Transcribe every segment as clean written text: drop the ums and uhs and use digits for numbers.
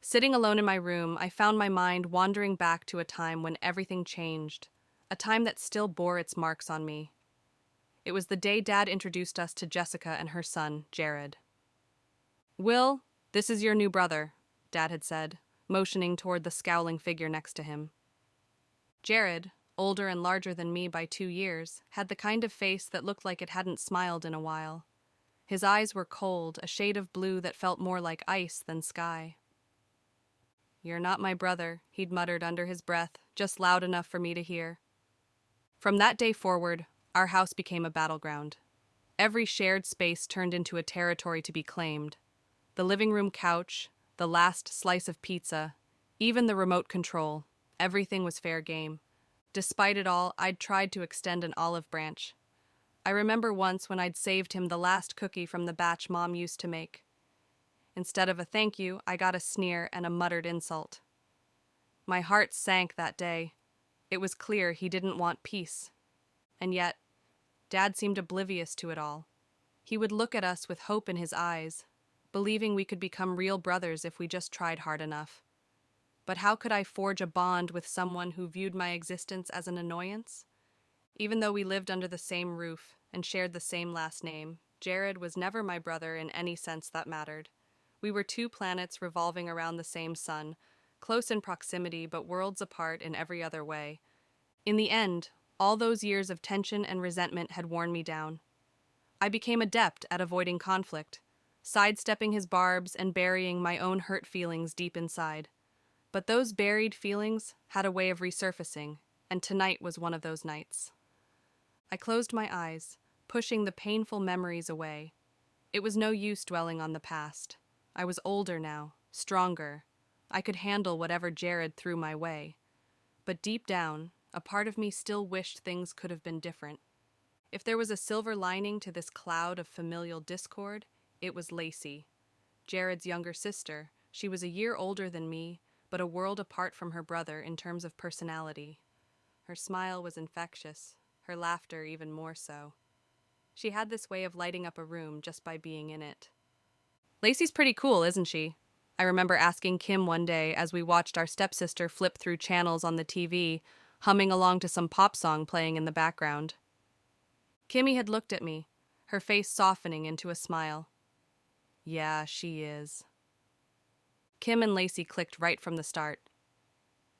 Sitting alone in my room, I found my mind wandering back to a time when everything changed, a time that still bore its marks on me. It was the day Dad introduced us to Jessica and her son, Jared. "Will, this is your new brother," Dad had said, motioning toward the scowling figure next to him. Jared, older and larger than me by 2 years, had the kind of face that looked like it hadn't smiled in a while. His eyes were cold, a shade of blue that felt more like ice than sky. "You're not my brother," he'd muttered under his breath, just loud enough for me to hear. From that day forward, our house became a battleground. Every shared space turned into a territory to be claimed. The living room couch, the last slice of pizza, even the remote control, everything was fair game. Despite it all, I'd tried to extend an olive branch. I remember once when I'd saved him the last cookie from the batch Mom used to make. Instead of a thank you, I got a sneer and a muttered insult. My heart sank that day. It was clear he didn't want peace. And yet, Dad seemed oblivious to it all. He would look at us with hope in his eyes, believing we could become real brothers if we just tried hard enough. But how could I forge a bond with someone who viewed my existence as an annoyance? Even though we lived under the same roof and shared the same last name, Jared was never my brother in any sense that mattered. We were two planets revolving around the same sun, close in proximity but worlds apart in every other way. In the end, all those years of tension and resentment had worn me down. I became adept at avoiding conflict, sidestepping his barbs and burying my own hurt feelings deep inside. But those buried feelings had a way of resurfacing, and tonight was one of those nights. I closed my eyes, pushing the painful memories away. It was no use dwelling on the past. I was older now, stronger. I could handle whatever Jared threw my way. But deep down, a part of me still wished things could have been different. If there was a silver lining to this cloud of familial discord, it was Lacey, Jared's younger sister. She was a year older than me, but a world apart from her brother in terms of personality. Her smile was infectious, her laughter even more so. She had this way of lighting up a room just by being in it. "Lacey's pretty cool, isn't she?" I remember asking Kim one day as we watched our stepsister flip through channels on the TV, humming along to some pop song playing in the background. Kimmy had looked at me, her face softening into a smile. "Yeah, she is." Kim and Lacey clicked right from the start.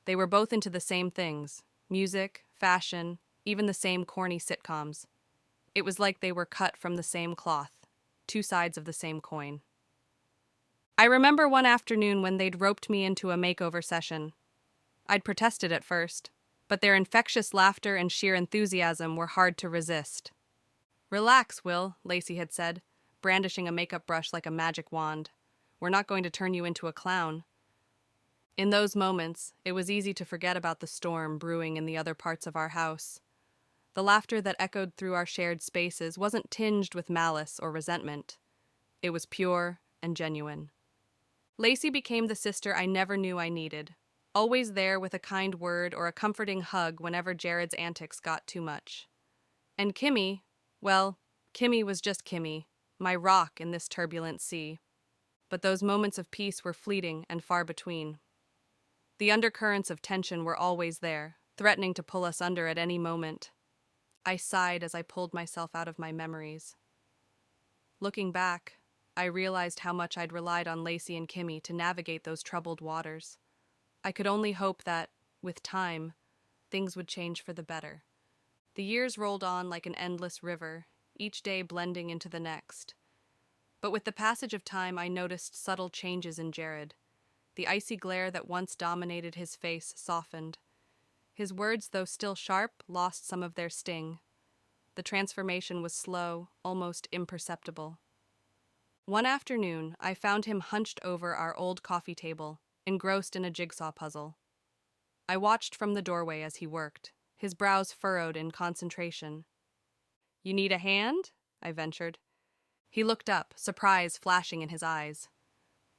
They were both into the same things: music, fashion, even the same corny sitcoms. It was like they were cut from the same cloth, two sides of the same coin. I remember one afternoon when they'd roped me into a makeover session. I'd protested at first, but their infectious laughter and sheer enthusiasm were hard to resist. "Relax, Will," Lacey had said, brandishing a makeup brush like a magic wand. "We're not going to turn you into a clown." In those moments, it was easy to forget about the storm brewing in the other parts of our house. The laughter that echoed through our shared spaces wasn't tinged with malice or resentment. It was pure and genuine. Lacey became the sister I never knew I needed, always there with a kind word or a comforting hug whenever Jared's antics got too much. And Kimmy, well, Kimmy was just Kimmy, my rock in this turbulent sea. But those moments of peace were fleeting and far between. The undercurrents of tension were always there, threatening to pull us under at any moment. I sighed as I pulled myself out of my memories. Looking back, I realized how much I'd relied on Lacey and Kimmy to navigate those troubled waters. I could only hope that, with time, things would change for the better. The years rolled on like an endless river, each day blending into the next. But with the passage of time, I noticed subtle changes in Jared. The icy glare that once dominated his face softened. His words, though still sharp, lost some of their sting. The transformation was slow, almost imperceptible. One afternoon, I found him hunched over our old coffee table, engrossed in a jigsaw puzzle. I watched from the doorway as he worked, his brows furrowed in concentration. "You need a hand?" I ventured. He looked up, surprise flashing in his eyes.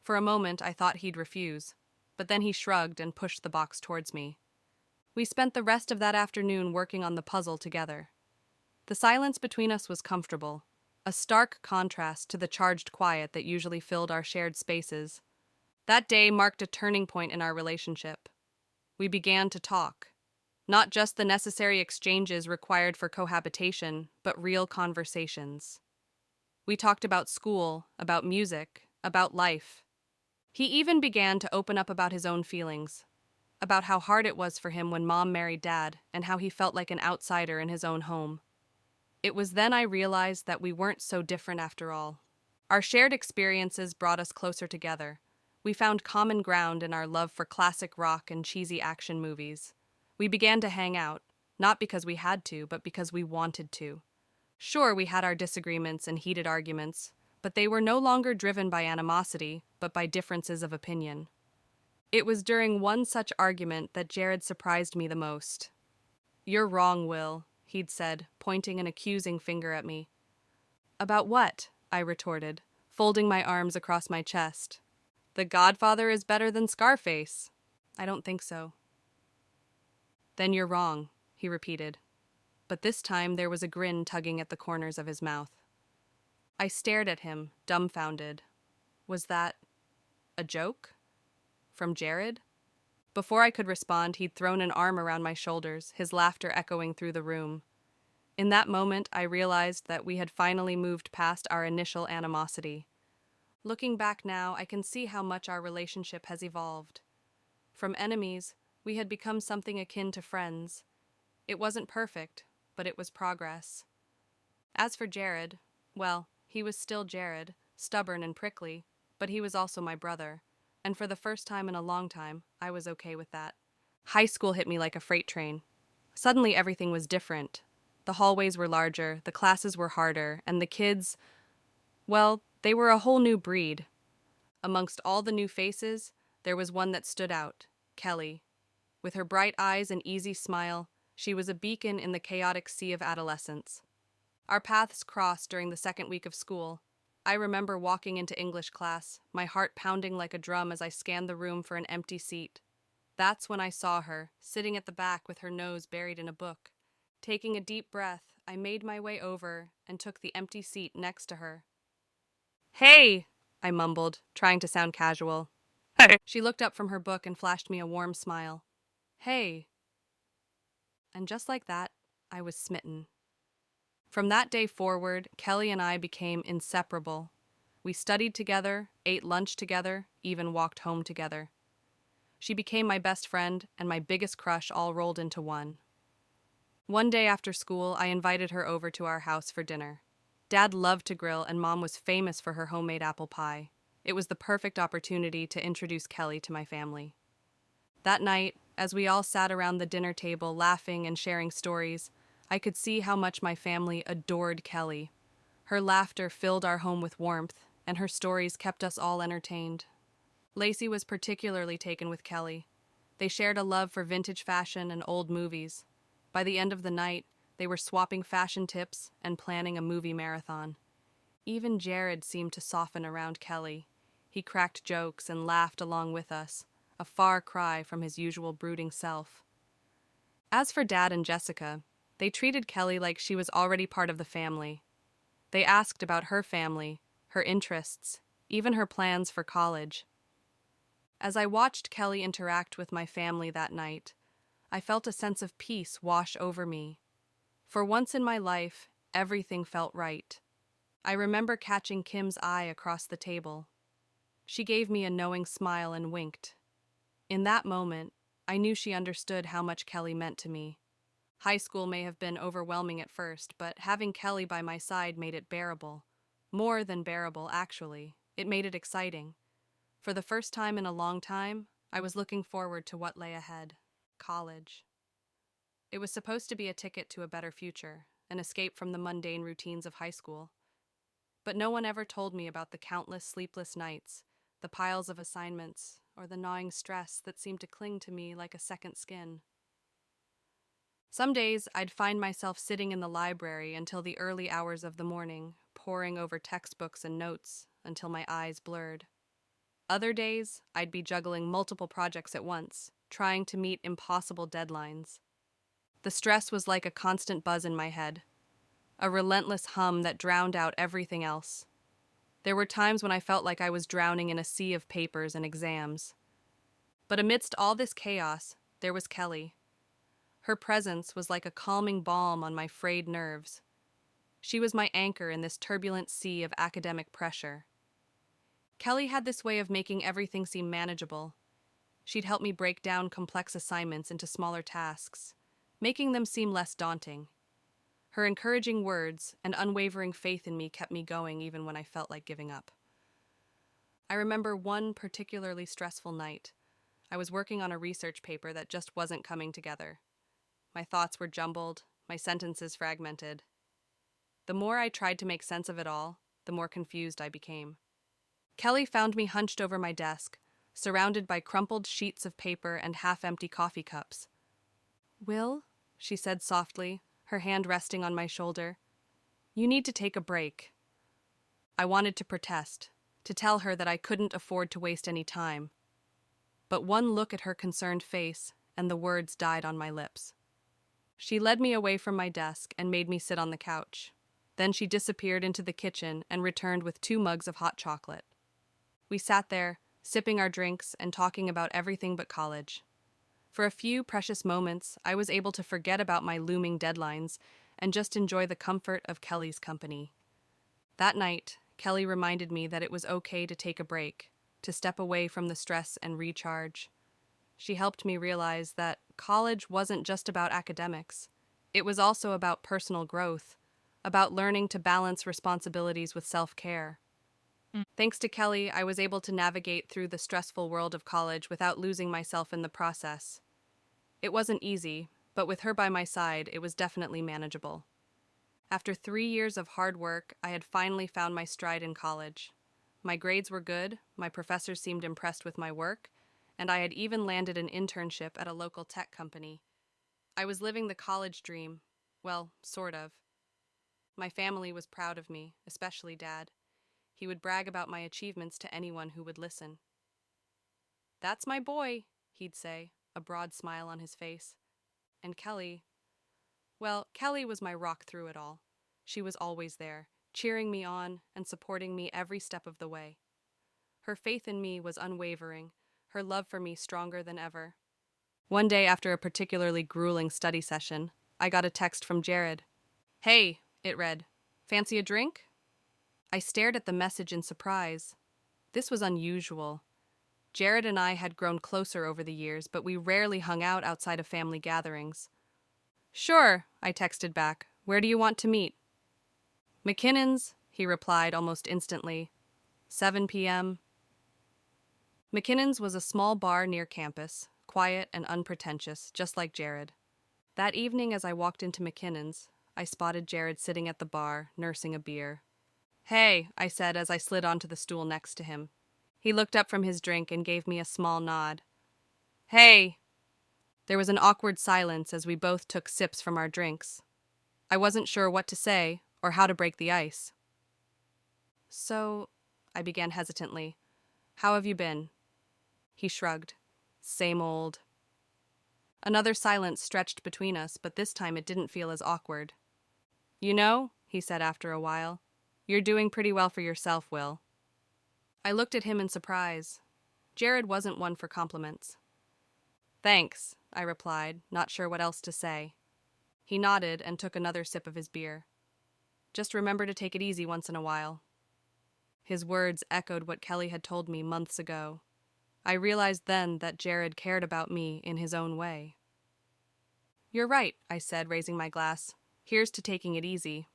For a moment, I thought he'd refuse, but then he shrugged and pushed the box towards me. We spent the rest of that afternoon working on the puzzle together. The silence between us was comfortable, a stark contrast to the charged quiet that usually filled our shared spaces. That day marked a turning point in our relationship. We began to talk. Not just the necessary exchanges required for cohabitation, but real conversations. We talked about school, about music, about life. He even began to open up about his own feelings, about how hard it was for him when Mom married Dad, and how he felt like an outsider in his own home. It was then I realized that we weren't so different after all. Our shared experiences brought us closer together. We found common ground in our love for classic rock and cheesy action movies. We began to hang out, not because we had to, but because we wanted to. Sure, we had our disagreements and heated arguments, but they were no longer driven by animosity, but by differences of opinion. It was during one such argument that Jared surprised me the most. "You're wrong, Will," he'd said, pointing an accusing finger at me. "About what?" I retorted, folding my arms across my chest. "The Godfather is better than Scarface." "I don't think so." "Then you're wrong," he repeated. But this time there was a grin tugging at the corners of his mouth. I stared at him, dumbfounded. Was that a joke? From Jared? Before I could respond, he'd thrown an arm around my shoulders, his laughter echoing through the room. In that moment, I realized that we had finally moved past our initial animosity. Looking back now, I can see how much our relationship has evolved. From enemies, we had become something akin to friends. It wasn't perfect, but it was progress. As for Jared, well, he was still Jared, stubborn and prickly, but he was also my brother, and for the first time in a long time, I was okay with that. High school hit me like a freight train. Suddenly everything was different. The hallways were larger, the classes were harder, and the kids, well, they were a whole new breed. Amongst all the new faces, there was one that stood out, Kelly. With her bright eyes and easy smile, she was a beacon in the chaotic sea of adolescence. Our paths crossed during the second week of school. I remember walking into English class, my heart pounding like a drum as I scanned the room for an empty seat. That's when I saw her, sitting at the back with her nose buried in a book. Taking a deep breath, I made my way over and took the empty seat next to her. "Hey!" I mumbled, trying to sound casual. She looked up from her book and flashed me a warm smile. "Hey." And just like that, I was smitten. From that day forward, Kelly and I became inseparable. We studied together, ate lunch together, even walked home together. She became my best friend and my biggest crush all rolled into one. One day after school, I invited her over to our house for dinner. Dad loved to grill and Mom was famous for her homemade apple pie. It was the perfect opportunity to introduce Kelly to my family. That night, as we all sat around the dinner table laughing and sharing stories, I could see how much my family adored Kelly. Her laughter filled our home with warmth, and her stories kept us all entertained. Lacey was particularly taken with Kelly. They shared a love for vintage fashion and old movies. By the end of the night, they were swapping fashion tips and planning a movie marathon. Even Jared seemed to soften around Kelly. He cracked jokes and laughed along with us, a far cry from his usual brooding self. As for Dad and Jessica, they treated Kelly like she was already part of the family. They asked about her family, her interests, even her plans for college. As I watched Kelly interact with my family that night, I felt a sense of peace wash over me. For once in my life, everything felt right. I remember catching Kim's eye across the table. She gave me a knowing smile and winked. In that moment, I knew she understood how much Kelly meant to me. High school may have been overwhelming at first, but having Kelly by my side made it bearable. More than bearable, actually. It made it exciting. For the first time in a long time, I was looking forward to what lay ahead. College. It was supposed to be a ticket to a better future, an escape from the mundane routines of high school. But no one ever told me about the countless sleepless nights, the piles of assignments, or the gnawing stress that seemed to cling to me like a second skin. Some days, I'd find myself sitting in the library until the early hours of the morning, poring over textbooks and notes until my eyes blurred. Other days, I'd be juggling multiple projects at once, trying to meet impossible deadlines. The stress was like a constant buzz in my head, a relentless hum that drowned out everything else. There were times when I felt like I was drowning in a sea of papers and exams. But amidst all this chaos, there was Kelly. Her presence was like a calming balm on my frayed nerves. She was my anchor in this turbulent sea of academic pressure. Kelly had this way of making everything seem manageable. She'd help me break down complex assignments into smaller tasks, making them seem less daunting. Her encouraging words and unwavering faith in me kept me going even when I felt like giving up. I remember one particularly stressful night. I was working on a research paper that just wasn't coming together. My thoughts were jumbled, my sentences fragmented. The more I tried to make sense of it all, the more confused I became. Kelly found me hunched over my desk, surrounded by crumpled sheets of paper and half-empty coffee cups. "Will," she said softly, her hand resting on my shoulder, "you need to take a break." I wanted to protest, to tell her that I couldn't afford to waste any time. But one look at her concerned face, and the words died on my lips. She led me away from my desk and made me sit on the couch. Then she disappeared into the kitchen and returned with 2 mugs of hot chocolate. We sat there, sipping our drinks and talking about everything but college. For a few precious moments, I was able to forget about my looming deadlines and just enjoy the comfort of Kelly's company. That night, Kelly reminded me that it was okay to take a break, to step away from the stress and recharge. She helped me realize that college wasn't just about academics. It was also about personal growth, about learning to balance responsibilities with self-care. Thanks to Kelly, I was able to navigate through the stressful world of college without losing myself in the process. It wasn't easy, but with her by my side, it was definitely manageable. After 3 years of hard work, I had finally found my stride in college. My grades were good, my professors seemed impressed with my work, and I had even landed an internship at a local tech company. I was living the college dream. Well, sort of. My family was proud of me, especially Dad. He would brag about my achievements to anyone who would listen. "That's my boy," he'd say, a broad smile on his face. And Kelly, well, Kelly was my rock through it all. She was always there, cheering me on and supporting me every step of the way. Her faith in me was unwavering, her love for me stronger than ever. One day after a particularly grueling study session, I got a text from Jared. "Hey," it read, "fancy a drink?" I stared at the message in surprise. This was unusual. Jared and I had grown closer over the years, but we rarely hung out outside of family gatherings. "Sure," I texted back. "Where do you want to meet?" "McKinnon's," he replied almost instantly. 7 p.m. McKinnon's was a small bar near campus, quiet and unpretentious, just like Jared. That evening as I walked into McKinnon's, I spotted Jared sitting at the bar, nursing a beer. "Hey," I said as I slid onto the stool next to him. He looked up from his drink and gave me a small nod. "Hey." There was an awkward silence as we both took sips from our drinks. I wasn't sure what to say or how to break the ice. "So," I began hesitantly, "how have you been?" He shrugged. "Same old." Another silence stretched between us, but this time it didn't feel as awkward. "You know," he said after a while, "you're doing pretty well for yourself, Will." I looked at him in surprise. Jared wasn't one for compliments. "Thanks," I replied, not sure what else to say. He nodded and took another sip of his beer. "Just remember to take it easy once in a while." His words echoed what Kelly had told me months ago. I realized then that Jared cared about me in his own way. "You're right," I said, raising my glass. "Here's to taking it easy."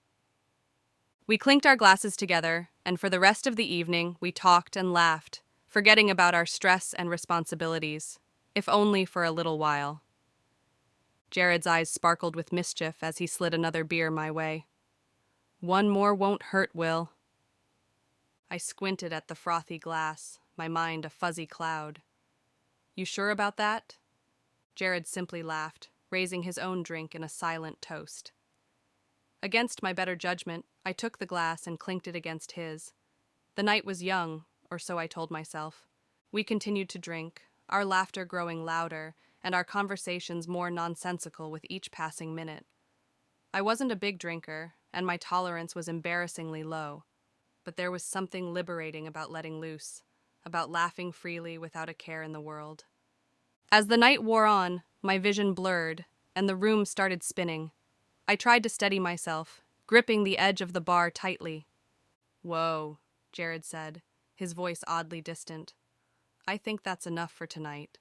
We clinked our glasses together, and for the rest of the evening we talked and laughed, forgetting about our stress and responsibilities, if only for a little while. Jared's eyes sparkled with mischief as he slid another beer my way. "One more won't hurt, Will." I squinted at the frothy glass, my mind a fuzzy cloud. "You sure about that?" Jared simply laughed, raising his own drink in a silent toast. Against my better judgment, I took the glass and clinked it against his. The night was young, or so I told myself. We continued to drink, our laughter growing louder, and our conversations more nonsensical with each passing minute. I wasn't a big drinker, and my tolerance was embarrassingly low. but there was something liberating about letting loose, about laughing freely without a care in the world. As the night wore on, my vision blurred, and the room started spinning. I tried to steady myself, gripping the edge of the bar tightly. "Whoa," Jared said, his voice oddly distant. "I think that's enough for tonight."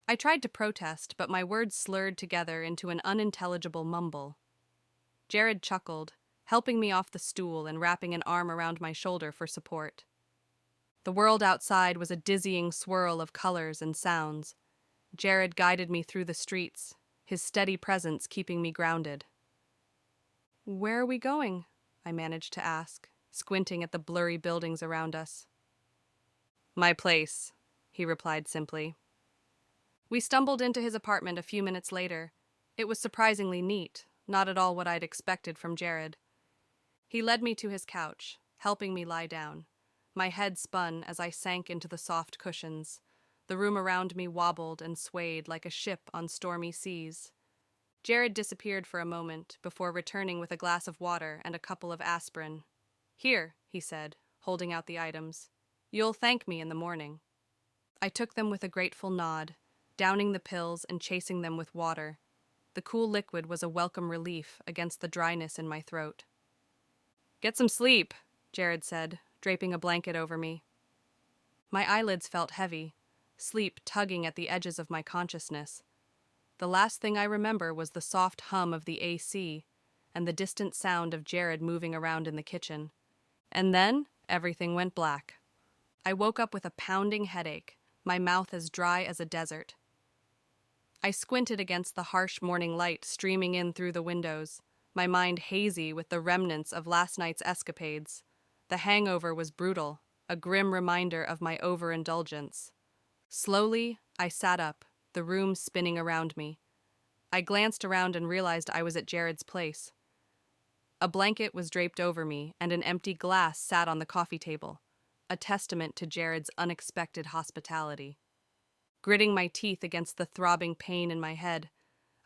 I tried to protest, but my words slurred together into an unintelligible mumble. Jared chuckled, helping me off the stool and wrapping an arm around my shoulder for support. The world outside was a dizzying swirl of colors and sounds. Jared guided me through the streets, his steady presence keeping me grounded. "Where are we going?" I managed to ask, squinting at the blurry buildings around us. "My place," he replied simply. We stumbled into his apartment a few minutes later. It was surprisingly neat, not at all what I'd expected from Jared. He led me to his couch, helping me lie down. My head spun as I sank into the soft cushions. The room around me wobbled and swayed like a ship on stormy seas. Jared disappeared for a moment before returning with a glass of water and a couple of aspirin. "Here," he said, holding out the items. "You'll thank me in the morning." I took them with a grateful nod, downing the pills and chasing them with water. The cool liquid was a welcome relief against the dryness in my throat. "Get some sleep," Jared said, draping a blanket over me. My eyelids felt heavy, sleep tugging at the edges of my consciousness. The last thing I remember was the soft hum of the AC and the distant sound of Jared moving around in the kitchen. And then everything went black. I woke up with a pounding headache, my mouth as dry as a desert. I squinted against the harsh morning light streaming in through the windows, my mind hazy with the remnants of last night's escapades. The hangover was brutal, a grim reminder of my overindulgence. Slowly, I sat up, the room spinning around me. I glanced around and realized I was at Jared's place. A blanket was draped over me, and an empty glass sat on the coffee table, a testament to Jared's unexpected hospitality. Gritting my teeth against the throbbing pain in my head,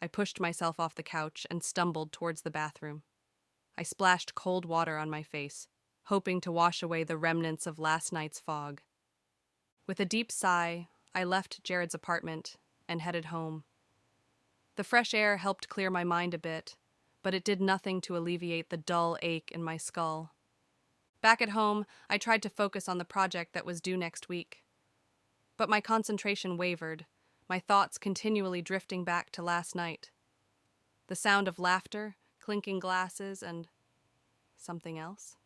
I pushed myself off the couch and stumbled towards the bathroom. I splashed cold water on my face, hoping to wash away the remnants of last night's fog. With a deep sigh, I left Jared's apartment and headed home. The fresh air helped clear my mind a bit, but it did nothing to alleviate the dull ache in my skull. Back at home, I tried to focus on the project that was due next week. But my concentration wavered, my thoughts continually drifting back to last night. The sound of laughter, clinking glasses, and something else.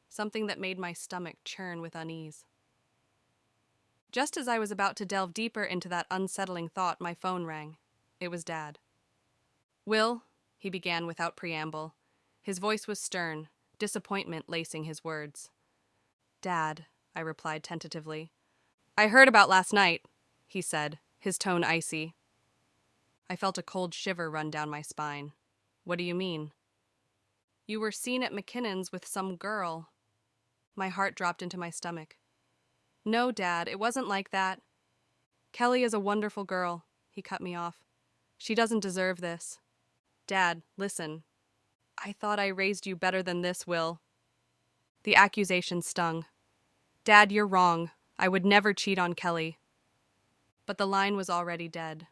Something that made my stomach churn with unease. Just as I was about to delve deeper into that unsettling thought, my phone rang. It was Dad. "Will," he began without preamble. His voice was stern, disappointment lacing his words. "Dad," I replied tentatively. "I heard about last night," he said, his tone icy. I felt a cold shiver run down my spine. "What do you mean?" "You were seen at McKinnon's with some girl." My heart dropped into my stomach. "No, Dad, it wasn't like that. Kelly is a wonderful girl," he cut me off. "She doesn't deserve this." "Dad, listen. I thought I raised you better than this, Will." The accusation stung. "Dad, you're wrong. I would never cheat on Kelly." But the line was already dead.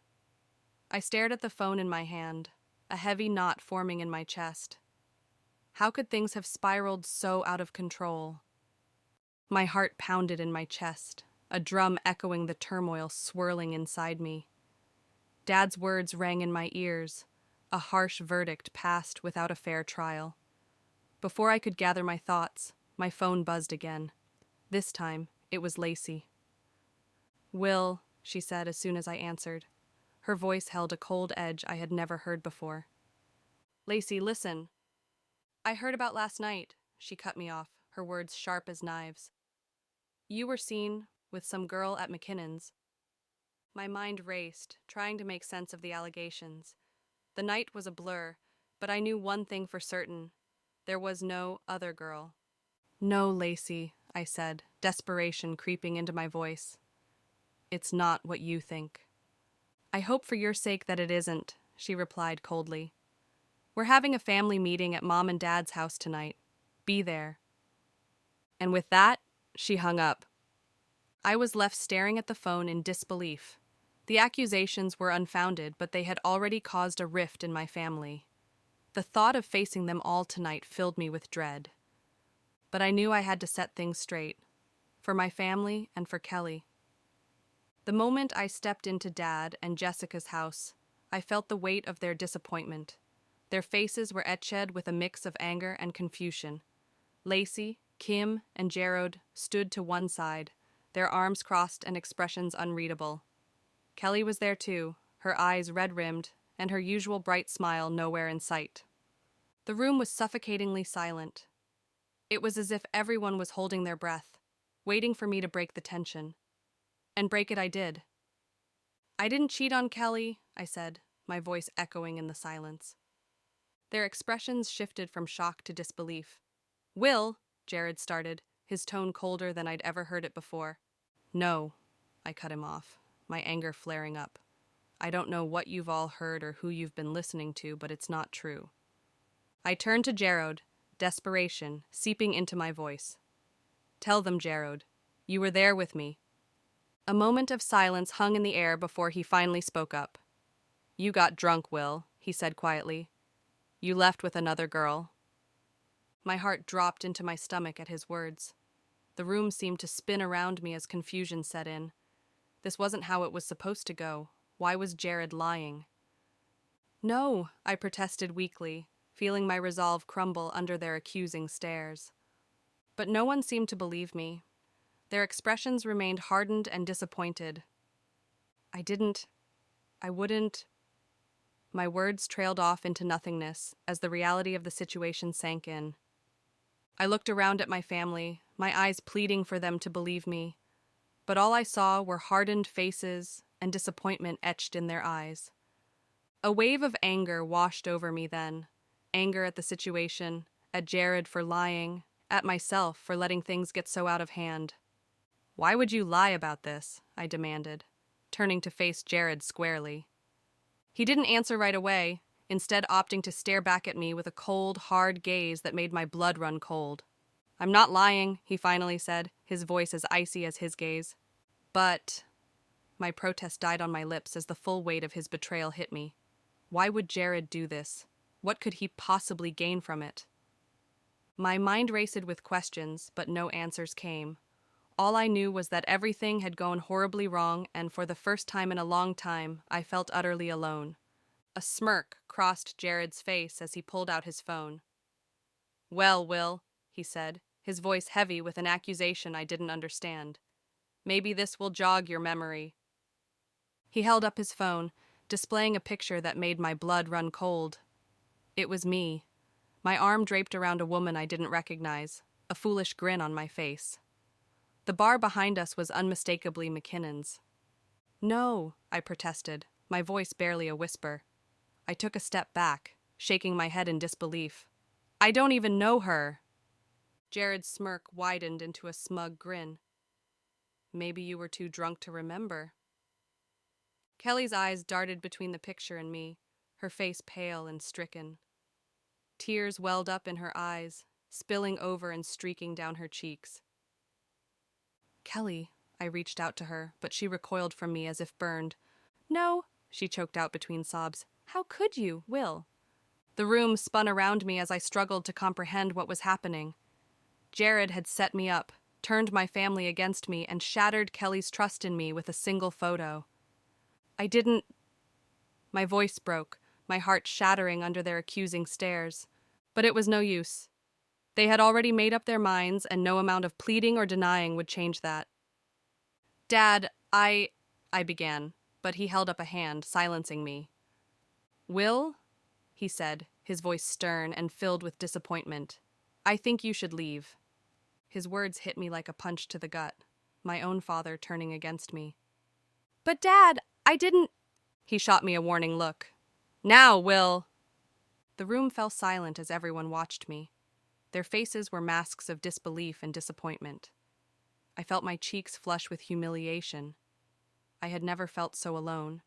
I stared at the phone in my hand, a heavy knot forming in my chest. How could things have spiraled so out of control? My heart pounded in my chest, a drum echoing the turmoil swirling inside me. Dad's words rang in my ears, a harsh verdict passed without a fair trial. Before I could gather my thoughts, my phone buzzed again. This time, it was Lacey. "Will," she said as soon as I answered. Her voice held a cold edge I had never heard before. "Lacey, listen." "I heard about last night," she cut me off, her words sharp as knives. "You were seen with some girl at McKinnon's." My mind raced, trying to make sense of the allegations. The night was a blur, but I knew one thing for certain. There was no other girl. "No, Lacey," I said, desperation creeping into my voice. "It's not what you think." "I hope for your sake that it isn't," she replied coldly. "We're having a family meeting at Mom and Dad's house tonight. Be there. And with that, she hung up. I was left staring at the phone in disbelief. The accusations were unfounded, but they had already caused a rift in my family. The thought of facing them all tonight filled me with dread. But I knew I had to set things straight, for my family and for Kelly. The moment I stepped into Dad and Jessica's house, I felt the weight of their disappointment. Their faces were etched with a mix of anger and confusion. Lacey, Kim, and Jared stood to one side, their arms crossed and expressions unreadable. Kelly was there too, her eyes red-rimmed, and her usual bright smile nowhere in sight. The room was suffocatingly silent. It was as if everyone was holding their breath, waiting for me to break the tension. And break it I did. "I didn't cheat on Kelly," I said, my voice echoing in the silence. Their expressions shifted from shock to disbelief. "Will," Jared started, his tone colder than I'd ever heard it before. "No," I cut him off, my anger flaring up. "I don't know what you've all heard or who you've been listening to, but it's not true." I turned to Jared, desperation seeping into my voice. "Tell them, Jared. You were there with me." A moment of silence hung in the air before he finally spoke up. "You got drunk, Will," he said quietly. "You left with another girl." My heart dropped into my stomach at his words. The room seemed to spin around me as confusion set in. This wasn't how it was supposed to go. Why was Jared lying? "No," I protested weakly, feeling my resolve crumble under their accusing stares. But no one seemed to believe me. Their expressions remained hardened and disappointed. I wouldn't. My words trailed off into nothingness as the reality of the situation sank in. I looked around at my family, my eyes pleading for them to believe me. But all I saw were hardened faces and disappointment etched in their eyes. A wave of anger washed over me then. Anger at the situation, at Jared for lying, at myself for letting things get so out of hand. "Why would you lie about this?" I demanded, turning to face Jared squarely. He didn't answer right away, instead opting to stare back at me with a cold, hard gaze that made my blood run cold. "I'm not lying," he finally said, his voice as icy as his gaze. "But—" My protest died on my lips as the full weight of his betrayal hit me. Why would Jared do this? What could he possibly gain from it? My mind raced with questions, but no answers came. All I knew was that everything had gone horribly wrong, and for the first time in a long time, I felt utterly alone. A smirk crossed Jared's face as he pulled out his phone. "Well, Will," he said, his voice heavy with an accusation I didn't understand. "Maybe this will jog your memory." He held up his phone, displaying a picture that made my blood run cold. It was me, my arm draped around a woman I didn't recognize, a foolish grin on my face. The bar behind us was unmistakably McKinnon's. "No," I protested, my voice barely a whisper. I took a step back, shaking my head in disbelief. "I don't even know her." Jared's smirk widened into a smug grin. "Maybe you were too drunk to remember." Kelly's eyes darted between the picture and me, her face pale and stricken. Tears welled up in her eyes, spilling over and streaking down her cheeks. "Kelly," I reached out to her, but she recoiled from me as if burned. "No," she choked out between sobs. "How could you, Will?" The room spun around me as I struggled to comprehend what was happening. Jared had set me up, turned my family against me, and shattered Kelly's trust in me with a single photo. I didn't... My voice broke, my heart shattering under their accusing stares. But it was no use. They had already made up their minds, and no amount of pleading or denying would change that. "Dad, I began, but he held up a hand, silencing me. "Will," he said, his voice stern and filled with disappointment, "I think you should leave." His words hit me like a punch to the gut, my own father turning against me. "But Dad, I didn't—" He shot me a warning look. "Now, Will!" The room fell silent as everyone watched me. Their faces were masks of disbelief and disappointment. I felt my cheeks flush with humiliation. I had never felt so alone.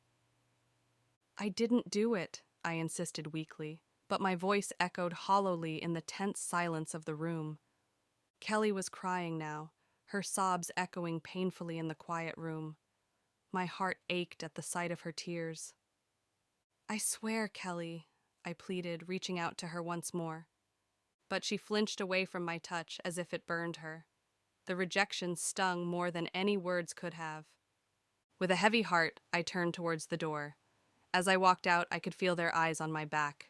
"I didn't do it," I insisted weakly, but my voice echoed hollowly in the tense silence of the room. Kelly was crying now, her sobs echoing painfully in the quiet room. My heart ached at the sight of her tears. "I swear, Kelly," I pleaded, reaching out to her once more. But she flinched away from my touch as if it burned her. The rejection stung more than any words could have. With a heavy heart, I turned towards the door. As I walked out, I could feel their eyes on my back,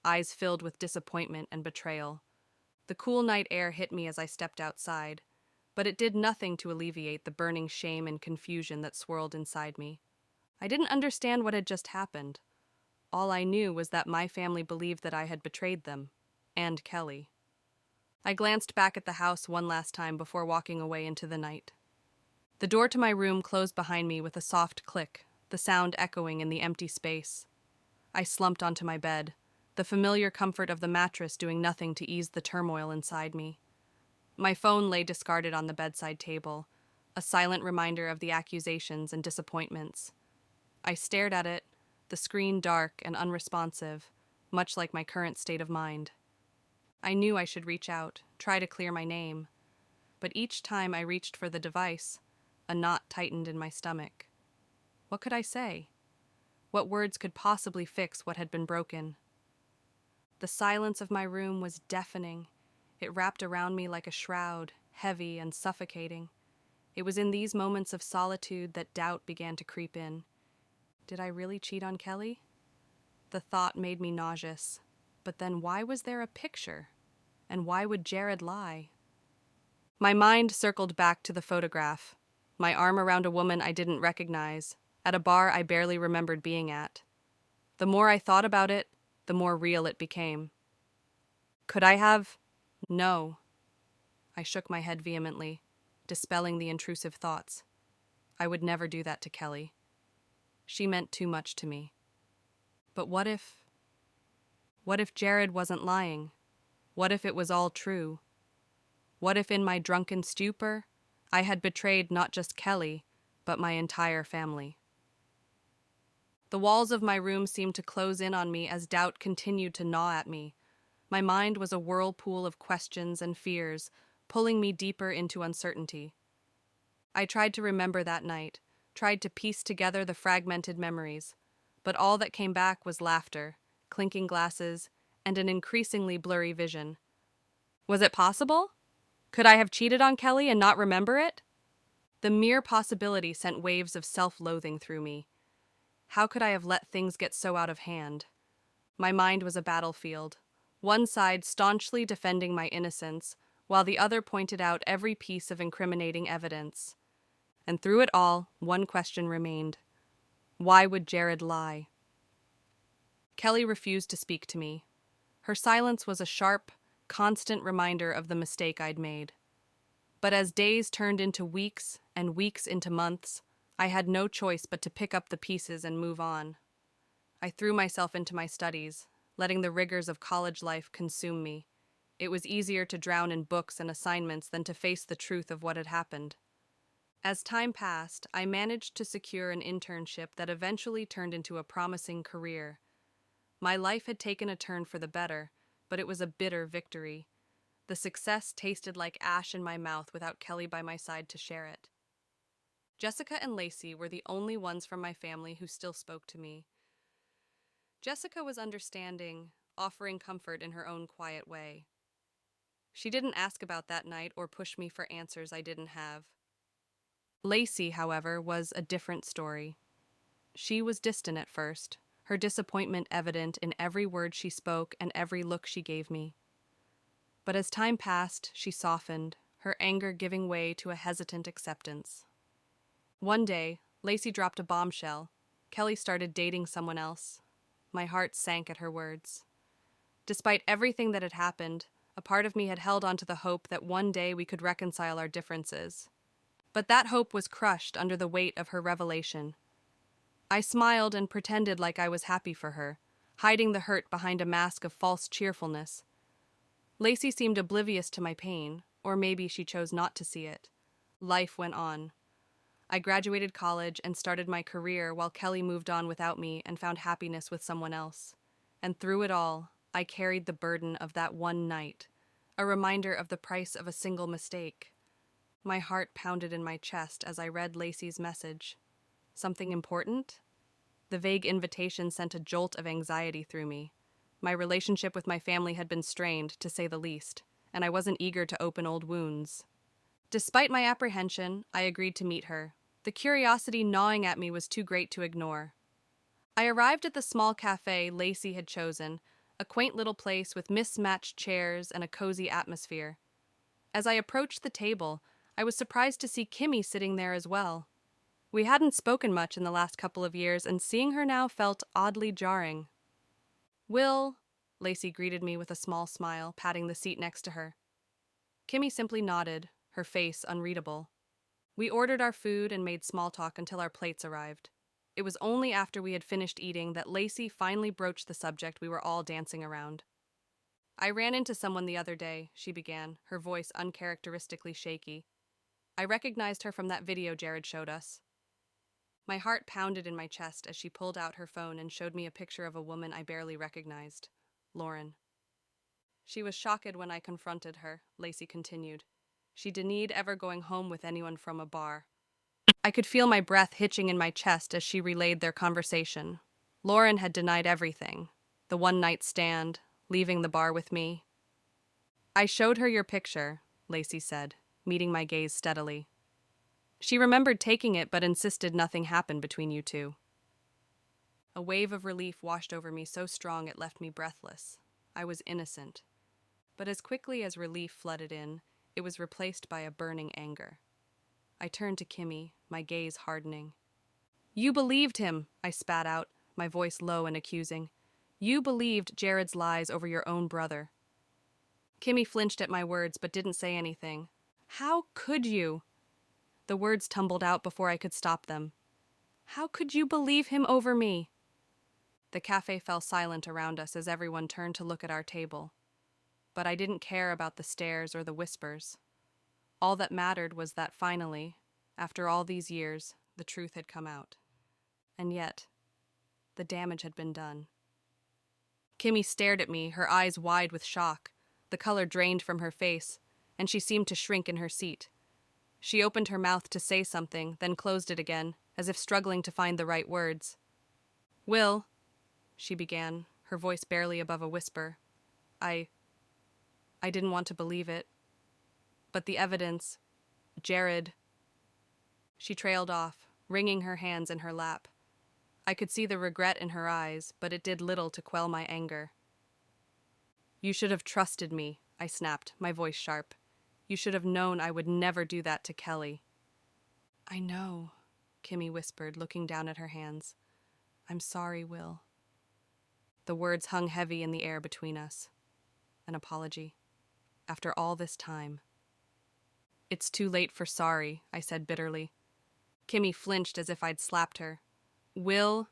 eyes filled with disappointment and betrayal. The cool night air hit me as I stepped outside, but it did nothing to alleviate the burning shame and confusion that swirled inside me. I didn't understand what had just happened. All I knew was that my family believed that I had betrayed them, and Kelly. I glanced back at the house one last time before walking away into the night. The door to my room closed behind me with a soft click, the sound echoing in the empty space. I slumped onto my bed, the familiar comfort of the mattress doing nothing to ease the turmoil inside me. My phone lay discarded on the bedside table, a silent reminder of the accusations and disappointments. I stared at it, the screen dark and unresponsive, much like my current state of mind. I knew I should reach out, try to clear my name, but each time I reached for the device, a knot tightened in my stomach. What could I say? What words could possibly fix what had been broken? The silence of my room was deafening. It wrapped around me like a shroud, heavy and suffocating. It was in these moments of solitude that doubt began to creep in. Did I really cheat on Kelly? The thought made me nauseous. But then why was there a picture? And why would Jared lie? My mind circled back to the photograph, my arm around a woman I didn't recognize, at a bar I barely remembered being at. The more I thought about it, the more real it became. Could I have? No. I shook my head vehemently, dispelling the intrusive thoughts. I would never do that to Kelly. She meant too much to me. But what if Jared wasn't lying? What if it was all true? What if in my drunken stupor, I had betrayed not just Kelly, but my entire family? The walls of my room seemed to close in on me as doubt continued to gnaw at me. My mind was a whirlpool of questions and fears, pulling me deeper into uncertainty. I tried to remember that night, tried to piece together the fragmented memories, but all that came back was laughter, clinking glasses, and an increasingly blurry vision. Was it possible? Could I have cheated on Kelly and not remember it? The mere possibility sent waves of self-loathing through me. How could I have let things get so out of hand? My mind was a battlefield, one side staunchly defending my innocence, while the other pointed out every piece of incriminating evidence. And through it all, one question remained. Why would Jared lie? Kelly refused to speak to me. Her silence was a sharp, constant reminder of the mistake I'd made. But as days turned into weeks and weeks into months, I had no choice but to pick up the pieces and move on. I threw myself into my studies, letting the rigors of college life consume me. It was easier to drown in books and assignments than to face the truth of what had happened. As time passed, I managed to secure an internship that eventually turned into a promising career. My life had taken a turn for the better, but it was a bitter victory. The success tasted like ash in my mouth without Kelly by my side to share it. Jessica and Lacey were the only ones from my family who still spoke to me. Jessica was understanding, offering comfort in her own quiet way. She didn't ask about that night or push me for answers I didn't have. Lacey, however, was a different story. She was distant at first, her disappointment evident in every word she spoke and every look she gave me. But as time passed, she softened, her anger giving way to a hesitant acceptance. One day, Lacey dropped a bombshell. Kelly started dating someone else. My heart sank at her words. Despite everything that had happened, a part of me had held on to the hope that one day we could reconcile our differences. But that hope was crushed under the weight of her revelation. I smiled and pretended like I was happy for her, hiding the hurt behind a mask of false cheerfulness. Lacey seemed oblivious to my pain, or maybe she chose not to see it. Life went on. I graduated college and started my career while Kelly moved on without me and found happiness with someone else. And through it all, I carried the burden of that one night, a reminder of the price of a single mistake. My heart pounded in my chest as I read Lacey's message. Something important? The vague invitation sent a jolt of anxiety through me. My relationship with my family had been strained, to say the least, and I wasn't eager to open old wounds. Despite my apprehension, I agreed to meet her. The curiosity gnawing at me was too great to ignore. I arrived at the small cafe Lacey had chosen, a quaint little place with mismatched chairs and a cozy atmosphere. As I approached the table, I was surprised to see Kimmy sitting there as well. We hadn't spoken much in the last couple of years, and seeing her now felt oddly jarring. "Will," Lacey greeted me with a small smile, patting the seat next to her. Kimmy simply nodded, her face unreadable. We ordered our food and made small talk until our plates arrived. It was only after we had finished eating that Lacey finally broached the subject we were all dancing around. "I ran into someone the other day," she began, her voice uncharacteristically shaky. "I recognized her from that video Jared showed us." My heart pounded in my chest as she pulled out her phone and showed me a picture of a woman I barely recognized, Lauren. "She was shocked when I confronted her," Lacey continued. "She denied ever going home with anyone from a bar." I could feel my breath hitching in my chest as she relayed their conversation. Lauren had denied everything. The one-night stand, leaving the bar with me. "I showed her your picture," Lacey said, meeting my gaze steadily. "She remembered taking it but insisted nothing happened between you two." A wave of relief washed over me so strong it left me breathless. I was innocent. But as quickly as relief flooded in, it was replaced by a burning anger. I turned to Kimmy, my gaze hardening. "You believed him," I spat out, my voice low and accusing. "You believed Jared's lies over your own brother." Kimmy flinched at my words but didn't say anything. "How could you?" The words tumbled out before I could stop them. "How could you believe him over me?" The cafe fell silent around us as everyone turned to look at our table. But I didn't care about the stares or the whispers. All that mattered was that finally, after all these years, the truth had come out. And yet, the damage had been done. Kimmy stared at me, her eyes wide with shock. The color drained from her face, and she seemed to shrink in her seat. She opened her mouth to say something, then closed it again, as if struggling to find the right words. "Will," she began, her voice barely above a whisper. I didn't want to believe it. But the evidence, Jared." She trailed off, wringing her hands in her lap. I could see the regret in her eyes, but it did little to quell my anger. "You should have trusted me," I snapped, my voice sharp. "You should have known I would never do that to Kelly." "I know," Kimmy whispered, looking down at her hands. "I'm sorry, Will." The words hung heavy in the air between us. An apology. After all this time. "It's too late for sorry," I said bitterly. Kimmy flinched as if I'd slapped her. "Will?"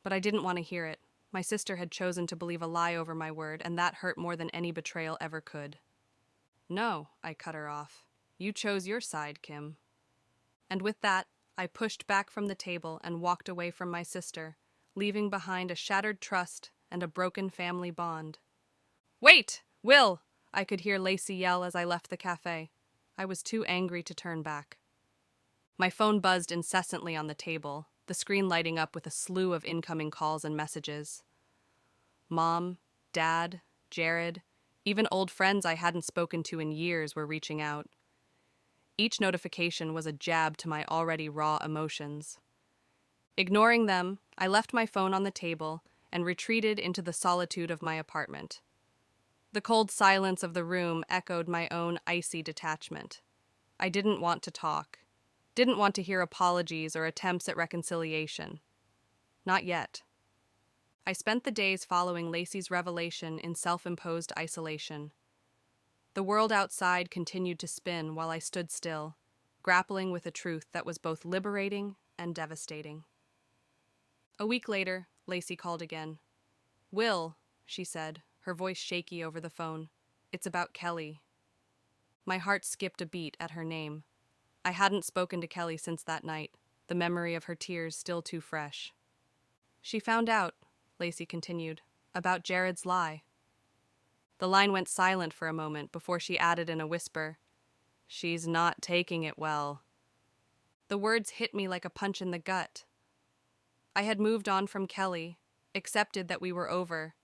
But I didn't want to hear it. My sister had chosen to believe a lie over my word, and that hurt more than any betrayal ever could. "No," I cut her off. "You chose your side, Kim." And with that, I pushed back from the table and walked away from my sister, leaving behind a shattered trust and a broken family bond. "Wait! Will!" I could hear Lacey yell as I left the cafe. I was too angry to turn back. My phone buzzed incessantly on the table, the screen lighting up with a slew of incoming calls and messages. Mom, Dad, Jared, even old friends I hadn't spoken to in years were reaching out. Each notification was a jab to my already raw emotions. Ignoring them, I left my phone on the table and retreated into the solitude of my apartment. The cold silence of the room echoed my own icy detachment. I didn't want to talk. Didn't want to hear apologies or attempts at reconciliation. Not yet. I spent the days following Lacey's revelation in self-imposed isolation. The world outside continued to spin while I stood still, grappling with a truth that was both liberating and devastating. A week later, Lacey called again. "Will," she said, her voice shaky over the phone. "It's about Kelly." My heart skipped a beat at her name. I hadn't spoken to Kelly since that night, the memory of her tears still too fresh. "She found out," Lacey continued, "about Jared's lie." The line went silent for a moment before she added in a whisper, "She's not taking it well." The words hit me like a punch in the gut. I had moved on from Kelly, accepted that we were over,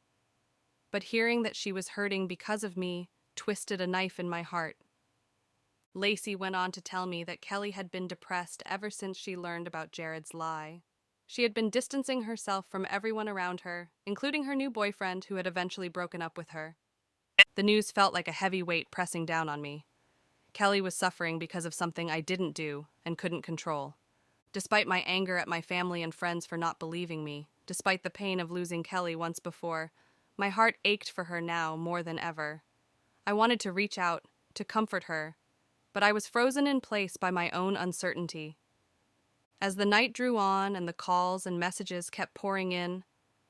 but hearing that she was hurting because of me twisted a knife in my heart. Lacey went on to tell me that Kelly had been depressed ever since she learned about Jared's lie. She had been distancing herself from everyone around her, including her new boyfriend who had eventually broken up with her. The news felt like a heavy weight pressing down on me. Kelly was suffering because of something I didn't do and couldn't control. Despite my anger at my family and friends for not believing me, despite the pain of losing Kelly once before, my heart ached for her now more than ever. I wanted to reach out, to comfort her, but I was frozen in place by my own uncertainty. As the night drew on and the calls and messages kept pouring in,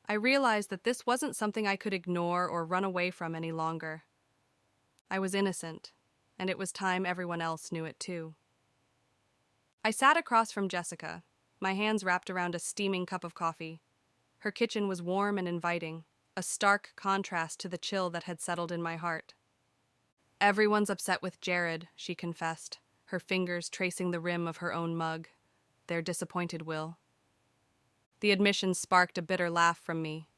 I realized that this wasn't something I could ignore or run away from any longer. I was innocent, and it was time everyone else knew it too. I sat across from Jessica, my hands wrapped around a steaming cup of coffee. Her kitchen was warm and inviting, a stark contrast to the chill that had settled in my heart. "Everyone's upset with Jared," she confessed, her fingers tracing the rim of her own mug. "They're disappointed, Will." The admission sparked a bitter laugh from me.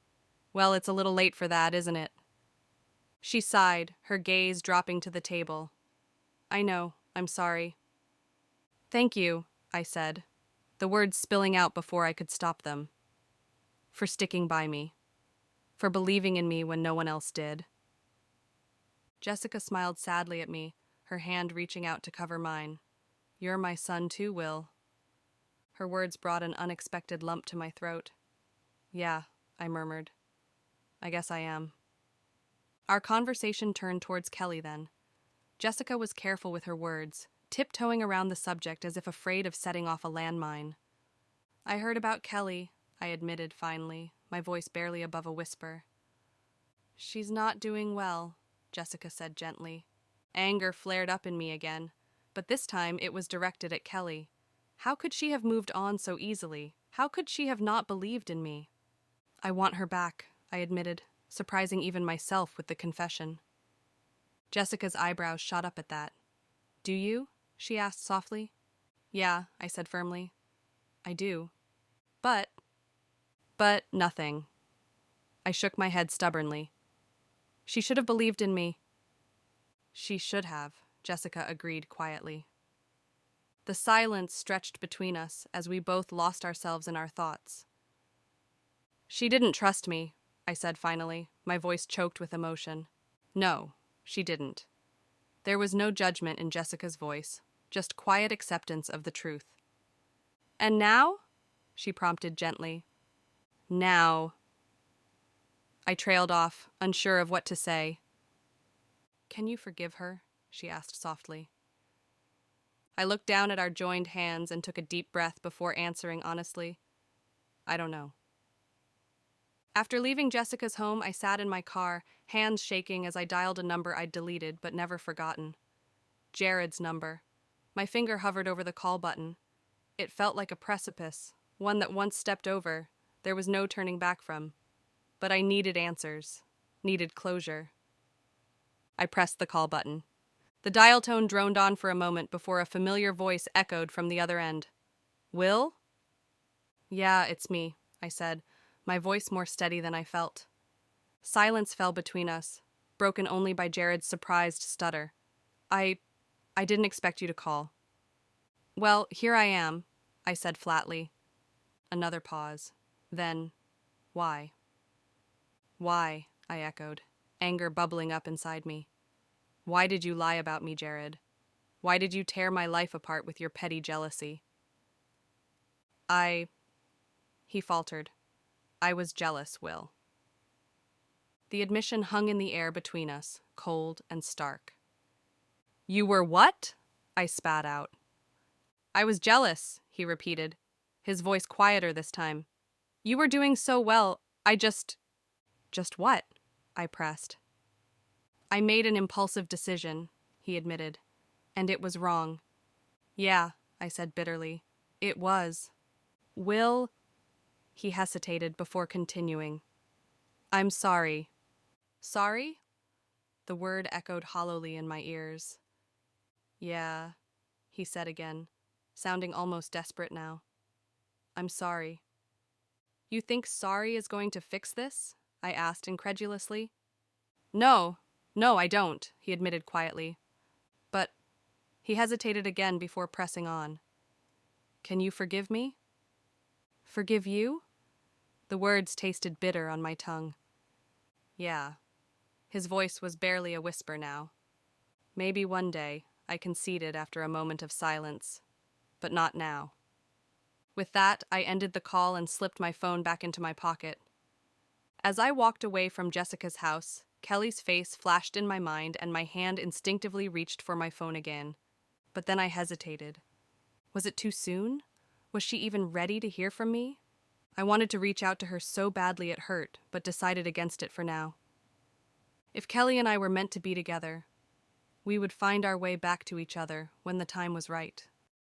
"Well, it's a little late for that, isn't it?" She sighed, her gaze dropping to the table. "I know, I'm sorry." "Thank you," I said, the words spilling out before I could stop them. "For sticking by me. For believing in me when no one else did." Jessica smiled sadly at me, her hand reaching out to cover mine. "You're my son too, Will." Her words brought an unexpected lump to my throat. "Yeah," I murmured. "I guess I am." Our conversation turned towards Kelly then. Jessica was careful with her words, tiptoeing around the subject as if afraid of setting off a landmine. "I heard about Kelly," I admitted finally, my voice barely above a whisper. "She's not doing well," Jessica said gently. Anger flared up in me again, but this time it was directed at Kelly. How could she have moved on so easily? How could she have not believed in me? "I want her back," I admitted, surprising even myself with the confession. Jessica's eyebrows shot up at that. "Do you?" she asked softly. "Yeah," I said firmly. "I do. But nothing." I shook my head stubbornly. "She should have believed in me." "She should have," Jessica agreed quietly. The silence stretched between us as we both lost ourselves in our thoughts. "She didn't trust me," I said finally, my voice choked with emotion. "No, she didn't." There was no judgment in Jessica's voice, just quiet acceptance of the truth. "And now?" she prompted gently. "Now." I trailed off, unsure of what to say. "Can you forgive her?" she asked softly. I looked down at our joined hands and took a deep breath before answering honestly, "I don't know." After leaving Jessica's home, I sat in my car, hands shaking as I dialed a number I'd deleted but never forgotten. Jared's number. My finger hovered over the call button. It felt like a precipice, one that once stepped over, there was no turning back from. But I needed answers, needed closure. I pressed the call button. The dial tone droned on for a moment before a familiar voice echoed from the other end. "Will?" "Yeah, it's me," I said, my voice more steady than I felt. Silence fell between us, broken only by Jared's surprised stutter. I didn't expect you to call." "Well, here I am," I said flatly. Another pause. Then, "Why?" "Why?" I echoed, anger bubbling up inside me. "Why did you lie about me, Jared? Why did you tear my life apart with your petty jealousy?" He faltered. "I was jealous, Will." The admission hung in the air between us, cold and stark. "You were what?" I spat out. "I was jealous," he repeated, his voice quieter this time. "You were doing so well, I just..." "Just what?" I pressed. "I made an impulsive decision," he admitted, "and it was wrong." "Yeah," I said bitterly, "it was." "Will..." He hesitated before continuing. "I'm sorry." "Sorry?" The word echoed hollowly in my ears. Yeah, he said again, sounding almost desperate now. I'm sorry. You think sorry is going to fix this? I asked incredulously. No, I don't, he admitted quietly. But he hesitated again before pressing on. Can you forgive me? Forgive you? The words tasted bitter on my tongue. Yeah. His voice was barely a whisper now. Maybe one day, I conceded after a moment of silence. But not now. With that, I ended the call and slipped my phone back into my pocket. As I walked away from Jessica's house, Kelly's face flashed in my mind and my hand instinctively reached for my phone again. But then I hesitated. Was it too soon? Was she even ready to hear from me? I wanted to reach out to her so badly it hurt, but decided against it for now. If Kelly and I were meant to be together, we would find our way back to each other when the time was right.